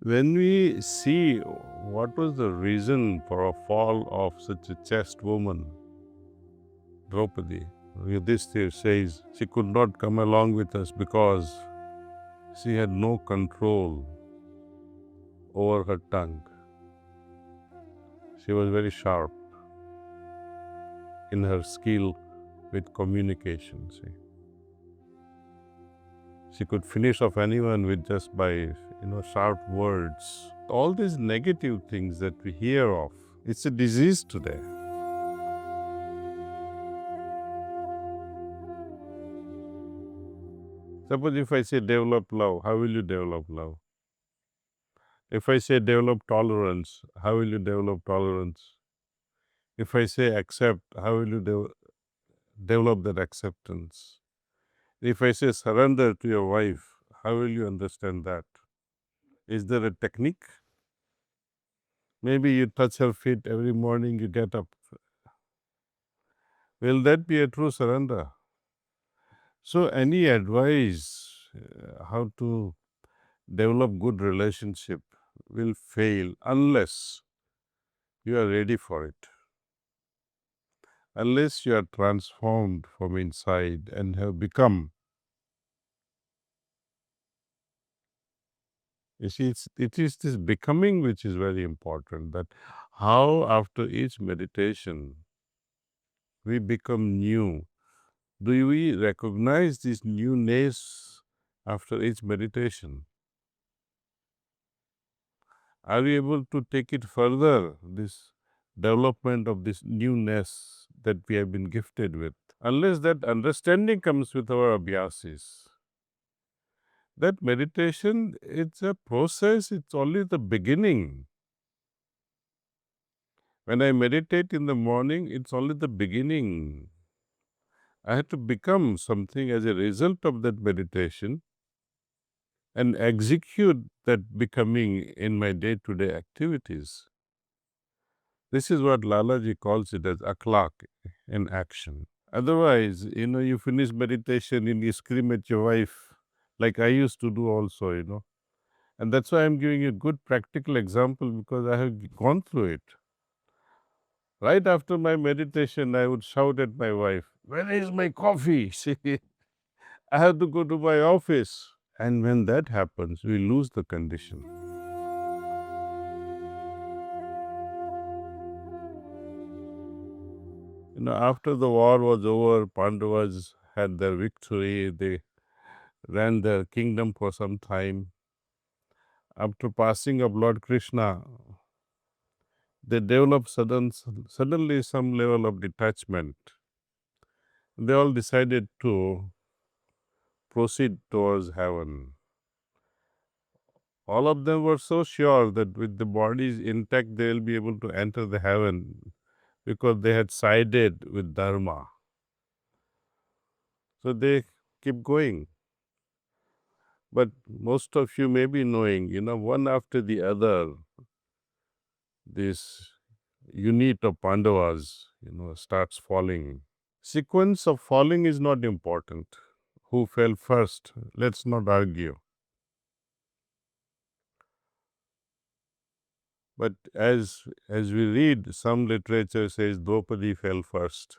When we see what was the reason for a fall of such a chaste woman, Draupadi, Yudhishthir says she could not come along with us because she had no control over her tongue. She was very sharp in her skill with communication. See, she could finish off anyone with just by sharp words. All these negative things that we hear of, it's a disease today. Suppose if I say develop love, how will you develop love? If I say develop tolerance, how will you develop tolerance? If I say accept, how will you develop that acceptance? If I say surrender to your wife, how will you understand that? Is there a technique? Maybe you touch her feet every morning, you get up. Will that be a true surrender? So, any advice how to develop good relationship will fail unless you are ready for it. Unless you are transformed from inside and have become. You see, it is this becoming which is very important, that how after each meditation we become new. Do we recognize this newness after each meditation? Are we able to take it further, this development of this newness that we have been gifted with? Unless that understanding comes with our abhyasis, that meditation, it's a process, it's only the beginning. When I meditate in the morning, it's only the beginning. I have to become something as a result of that meditation and execute that becoming in my day-to-day activities. This is what Lalaji calls it as akhlaq in action. Otherwise, you finish meditation and you scream at your wife, like I used to do also. And that's why I'm giving you a good practical example, because I have gone through it. Right after my meditation, I would shout at my wife, "Where is my coffee?" See, I have to go to my office. And when that happens, we lose the condition. After the war was over, Pandavas had their victory. They ran their kingdom for some time. After passing of Lord Krishna, they developed suddenly some level of detachment. They all decided to proceed towards heaven. All of them were so sure that with the bodies intact, they will be able to enter the heaven because they had sided with Dharma. So they keep going. But most of you may be knowing, one after the other, this unit of Pandavas, starts falling. Sequence of falling is not important. Who fell first? Let's not argue. But as we read, some literature says Draupadi fell first.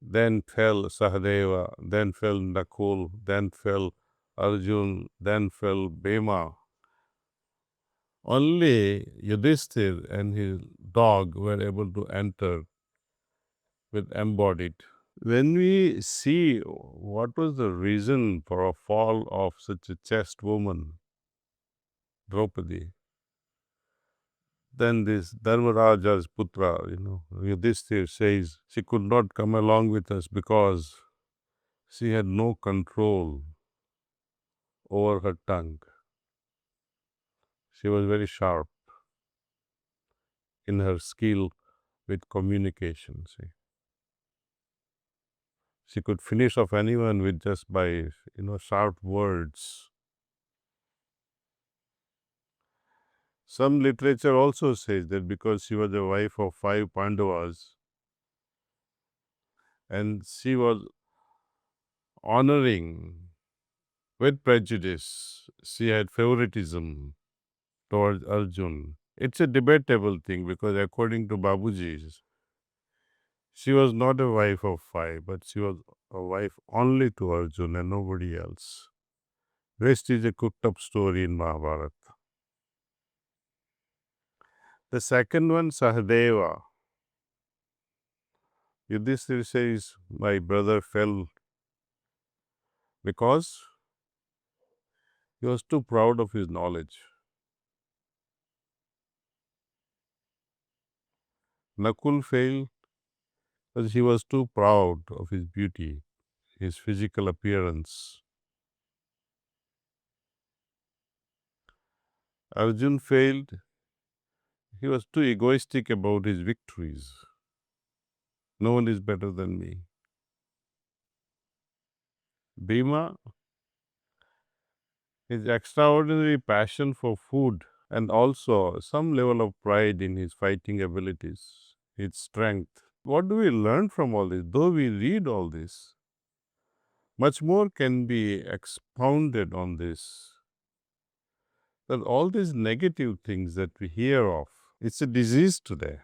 Then fell Sahadeva, then fell Nakul, then fell Arjun, then fell Bhima. Only Yudhishthir and his dog were able to enter with embodied. When we see what was the reason for a fall of such a chaste woman, Draupadi, then this Dharmaraja's putra, Yudhishthir says she could not come along with us because she had no control over her tongue. She was very sharp in her skill with communication. See, she could finish off anyone with just by sharp words. Some literature also says that because she was the wife of 5 Pandavas and she was honoring with prejudice. She had favoritism towards Arjun. It's a debatable thing because according to Babuji, she was not a wife of five, but she was a wife only to Arjun and nobody else. Rest is a cooked up story in Mahabharata. The second one, Sahadeva. Yudhishthira says, my brother fell because he was too proud of his knowledge. Nakul failed because he was too proud of his beauty, his physical appearance. Arjun failed. He was too egoistic about his victories. No one is better than me. Bhima, his extraordinary passion for food and also some level of pride in his fighting abilities, his strength. What do we learn from all this? Though we read all this, much more can be expounded on this. That all these negative things that we hear of, it's a disease today.